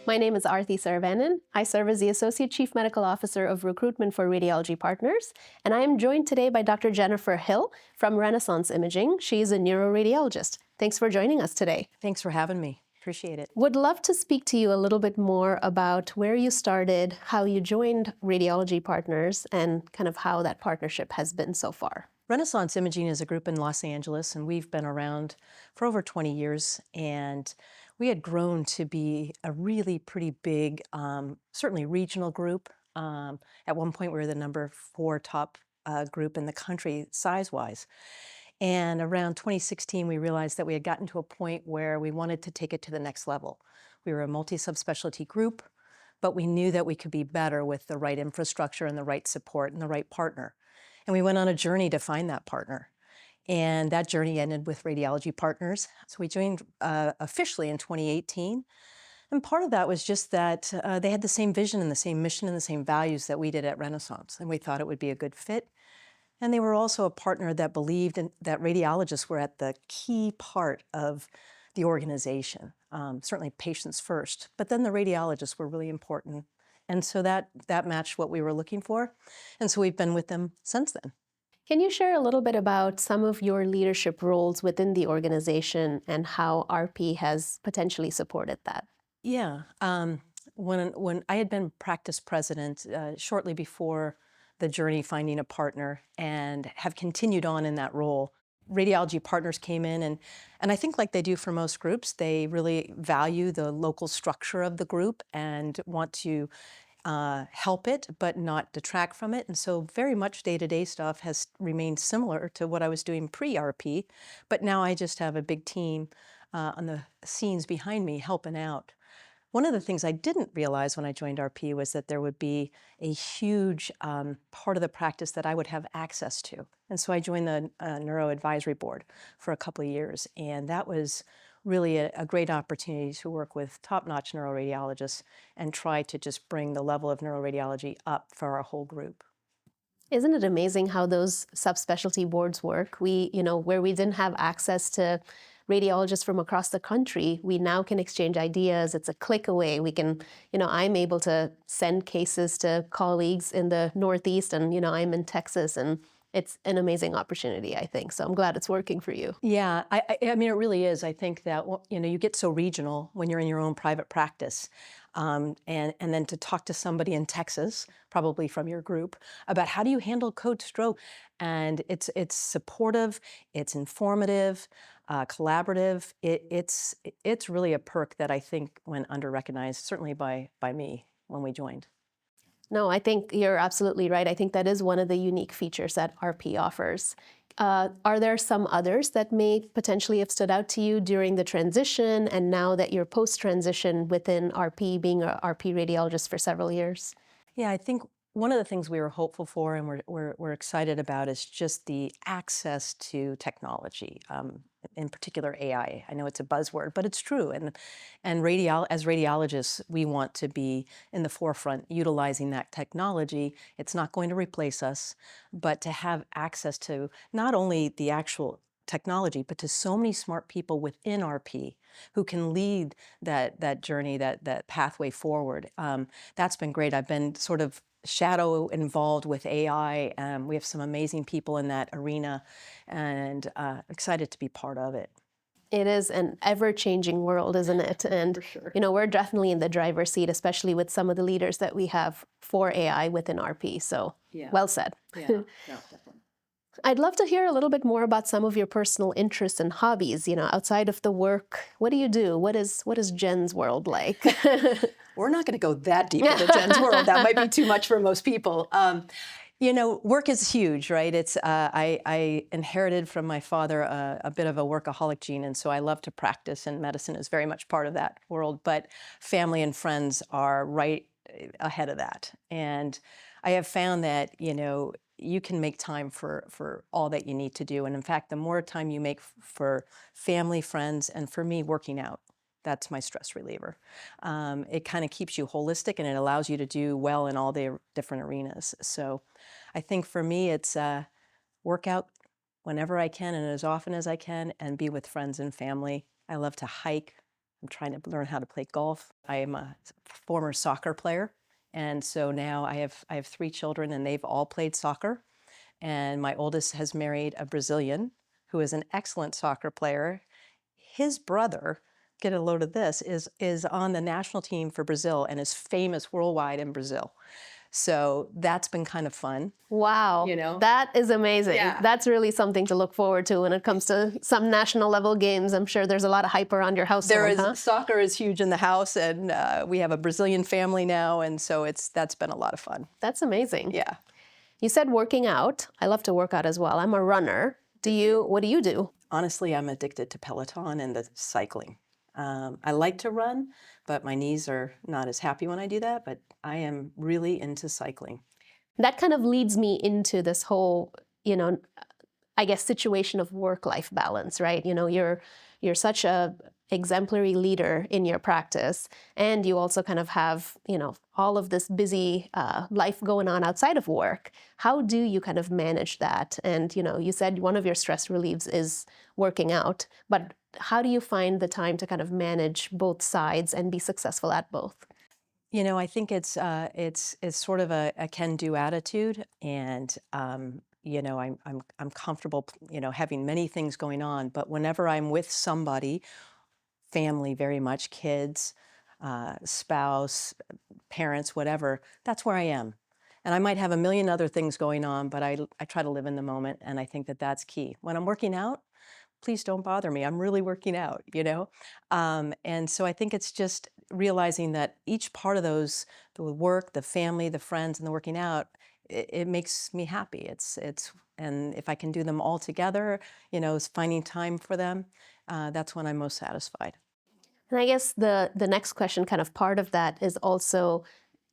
My name is Arthy Saravanan. I serve as the Associate Chief Medical Officer of Recruitment for Radiology Partners, and I am joined today by Dr. Jennifer Hill from Renaissance Imaging. She is a neuroradiologist. Thanks for joining us today. Thanks for having me. Appreciate it. Would love to speak to you a little bit more about where you started, how you joined Radiology Partners, and kind of how that partnership has been so far. Renaissance Imaging is a group in Los Angeles, and we've been around for over 20 years. And we had grown to be a really pretty big, certainly regional group. At one point, we were the number 4 top group in the country size-wise. And around 2016, we realized that we had gotten to a point where we wanted to take it to the next level. We were a multi-subspecialty group, but we knew that we could be better with the right infrastructure and the right support and the right partner. And we went on a journey to find that partner. And that journey ended with Radiology Partners. So we joined officially in 2018. And part of that was just that they had the same vision and the same mission and the same values that we did at Renaissance. And we thought it would be a good fit. And they were also a partner that believed that radiologists were at the key part of the organization. Certainly patients first, but then the radiologists were really important. And so that matched what we were looking for. And so we've been with them since then. Can you share a little bit about some of your leadership roles within the organization and how RP has potentially supported that? Yeah. When I had been practice president shortly before the journey finding a partner and have continued on in that role, Radiology Partners came in and I think like they do for most groups, they really value the local structure of the group and want to help it, but not detract from it. And so very much day-to-day stuff has remained similar to what I was doing pre-RP, but now I just have a big team on the scenes behind me helping out. One of the things I didn't realize when I joined RP was that there would be a huge part of the practice that I would have access to. And so I joined the Neuro Advisory Board for a couple of years, and that was really a great opportunity to work with top-notch neuroradiologists and try to just bring the level of neuroradiology up for our whole group. Isn't it amazing how those subspecialty boards work? Where we didn't have access to radiologists from across the country, we now can exchange ideas. It's a click away. We can, I'm able to send cases to colleagues in the Northeast and, I'm in Texas, and it's an amazing opportunity, I think. So I'm glad it's working for you. Yeah, I mean, it really is. I think that, you get so regional when you're in your own private practice. And then to talk to somebody in Texas, probably from your group, about how do you handle code stroke? And it's supportive, it's informative, collaborative. It's really a perk that I think went under-recognized, certainly by me when we joined. No, I think you're absolutely right. I think that is one of the unique features that RP offers. Are there some others that may potentially have stood out to you during the transition and now that you're post-transition within RP, being an RP radiologist for several years? Yeah, I think one of the things we were hopeful for and we're excited about is just the access to technology, in particular AI. I know it's a buzzword, but it's true. And as radiologists, we want to be in the forefront utilizing that technology. It's not going to replace us, but to have access to not only the actual technology, but to so many smart people within RP who can lead that journey, that pathway forward. That's been great. I've been sort of shadow involved with AI. We have some amazing people in that arena, and excited to be part of it. It is an ever-changing world, isn't it? And For sure. we're definitely in the driver's seat, especially with some of the leaders that we have for AI within RP. So, Yeah. well said. Yeah, no, definitely. I'd love to hear a little bit more about some of your personal interests and hobbies, outside of the work. What do you do? What is Jen's world like? We're not going to go that deep into Jen's world. That might be too much for most people. Work is huge, right? It's I inherited from my father a bit of a workaholic gene, and so I love to practice, and medicine is very much part of that world. But family and friends are right ahead of that. And I have found that, you can make time for all that you need to do. And in fact, the more time you make for family, friends, and for me, working out, that's my stress reliever. It kind of keeps you holistic and it allows you to do well in all the different arenas. So I think for me, it's work out whenever I can and as often as I can and be with friends and family. I love to hike. I'm trying to learn how to play golf. I am a former soccer player, and so now I have 3 children, and they've all played soccer. And my oldest has married a Brazilian who is an excellent soccer player. His brother, get a load of this, is on the national team for Brazil and is famous worldwide in Brazil. So that's been kind of fun. Wow, You know? that is amazing. Yeah. That's really something to look forward to when it comes to some national level games. I'm sure there's a lot of hype around your household, huh? Soccer is huge in the house, and we have a Brazilian family now, and so that's been a lot of fun. That's amazing. Yeah. You said working out. I love to work out as well. I'm a runner. What do you do? Honestly, I'm addicted to Peloton and the cycling. I like to run, but my knees are not as happy when I do that, but I am really into cycling. That kind of leads me into this whole, I guess, situation of work-life balance, right? You're such a exemplary leader in your practice, and you also kind of have, all of this busy life going on outside of work. How do you kind of manage that? And, you said one of your stress relieves is working out, but how do you find the time to kind of manage both sides and be successful at both? I think it's sort of a can-do attitude, and I'm comfortable, having many things going on. But whenever I'm with somebody, family, very much, kids, spouse, parents, whatever, that's where I am. And I might have a million other things going on, but I try to live in the moment, and I think that that's key. When I'm working out, please don't bother me. I'm really working out. And so I think it's just realizing that each part of those, the work, the family, the friends, and the working out, it makes me happy. And if I can do them all together, is finding time for them, that's when I'm most satisfied. And I guess the next question, kind of part of that, is also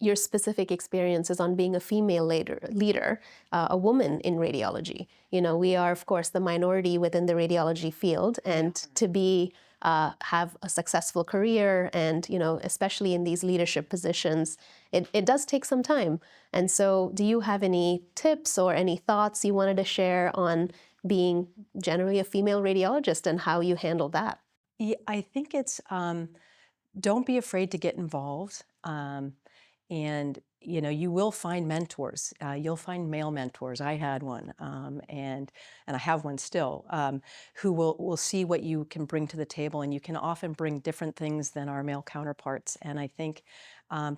your specific experiences on being a female leader, a woman in radiology. We are, of course, the minority within the radiology field, and to be have a successful career, and especially in these leadership positions, it does take some time. And so, do you have any tips or any thoughts you wanted to share on being generally a female radiologist and how you handle that? Yeah, I think it's don't be afraid to get involved. And you will find mentors. You'll find male mentors. I had one, and I have one still, who will see what you can bring to the table, and you can often bring different things than our male counterparts. And I think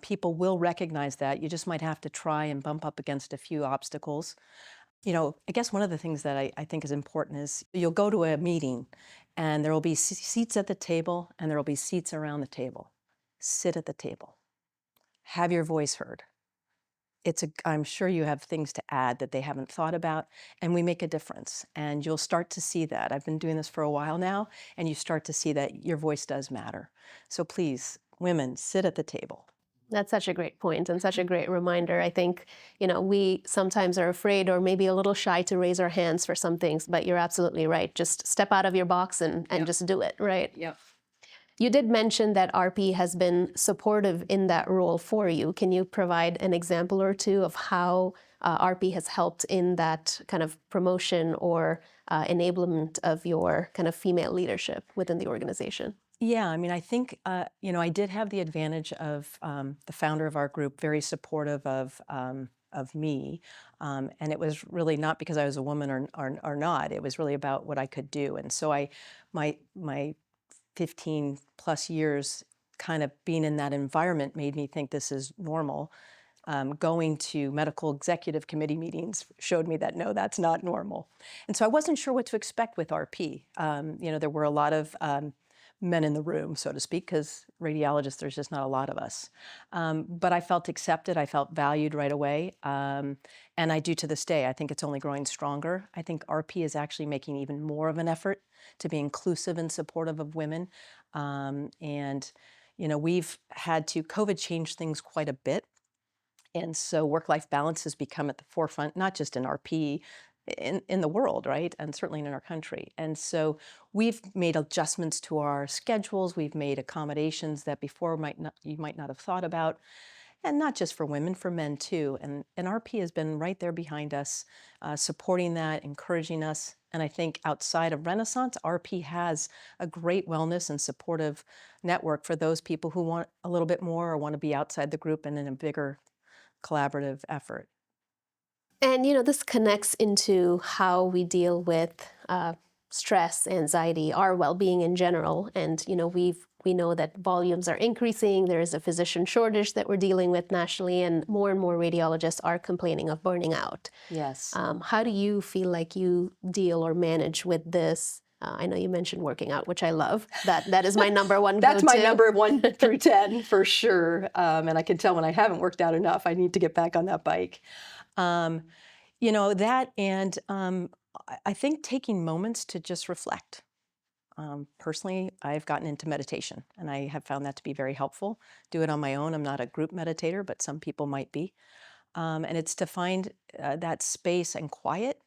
people will recognize that. You just might have to try and bump up against a few obstacles. I guess one of the things that I think is important is you'll go to a meeting, and there will be seats at the table, and there will be seats around the table. Sit at the table. Have your voice heard. I'm sure you have things to add that they haven't thought about, and we make a difference. And you'll start to see that. I've been doing this for a while now, and you start to see that your voice does matter. So please, women, sit at the table. That's such a great point and such a great reminder. I think, we sometimes are afraid or maybe a little shy to raise our hands for some things, but you're absolutely right. Just step out of your box and Yep. just do it, right? Yep. You did mention that RP has been supportive in that role for you. Can you provide an example or two of how RP has helped in that kind of promotion or enablement of your kind of female leadership within the organization? Yeah, I mean, I think, I did have the advantage of the founder of our group very supportive of me, and it was really not because I was a woman or not. It was really about what I could do, and so my 15 plus years kind of being in that environment made me think this is normal. Going to medical executive committee meetings showed me that no, that's not normal. And so I wasn't sure what to expect with RP. There were a lot of men in the room, so to speak, because radiologists, there's just not a lot of us. But I felt accepted, I felt valued right away, and I do to this day. I think it's only growing stronger. I think RP is actually making even more of an effort to be inclusive and supportive of women. And we've had to, COVID changed things quite a bit. And so work-life balance has become at the forefront, not just in RP, in the world, right? And certainly in our country. And so we've made adjustments to our schedules. We've made accommodations that before you might not have thought about. And not just for women, for men too. And RP has been right there behind us, supporting that, encouraging us. And I think outside of Renaissance, RP has a great wellness and supportive network for those people who want a little bit more or want to be outside the group and in a bigger collaborative effort. And this connects into how we deal with stress, anxiety, our well-being in general. And we know that volumes are increasing. There is a physician shortage that we're dealing with nationally, and more radiologists are complaining of burning out. Yes. How do you feel like you deal or manage with this? I know you mentioned working out, which I love. That is my number one That's my go-to. number 1 through 10 for sure. And I can tell when I haven't worked out enough, I need to get back on that bike. Um, that and I think taking moments to just reflect. Personally, I've gotten into meditation and I have found that to be very helpful. Do it on my own. I'm not a group meditator, but some people might be. And it's to find that space and quiet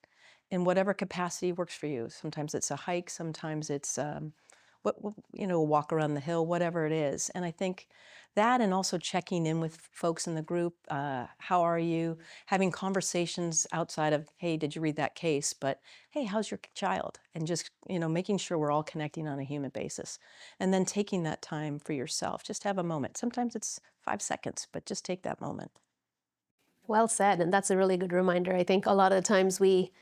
in whatever capacity works for you. Sometimes it's a hike, sometimes it's a walk around the hill, whatever it is. And I think that, and also checking in with folks in the group, how are you? Having conversations outside of, hey, did you read that case? But hey, how's your child? And just making sure we're all connecting on a human basis, and then taking that time for yourself. Just have a moment. Sometimes it's 5 seconds, but just take that moment. Well said, and that's a really good reminder. I think a lot of the times we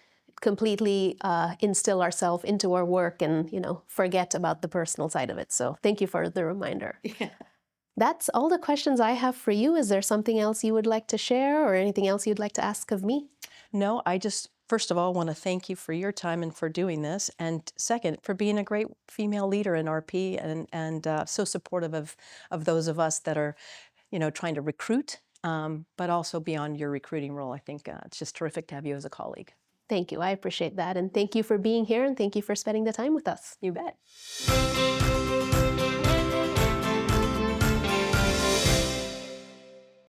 completely instill ourselves into our work and forget about the personal side of it. So thank you for the reminder. Yeah. That's all the questions I have for you. Is there something else you would like to share or anything else you'd like to ask of me? No, I just, first of all, want to thank you for your time and for doing this. And second, for being a great female leader in RP, and so supportive of those of us that are, trying to recruit, but also beyond your recruiting role. I think it's just terrific to have you as a colleague. Thank you. I appreciate that. And thank you for being here, and thank you for spending the time with us. You bet.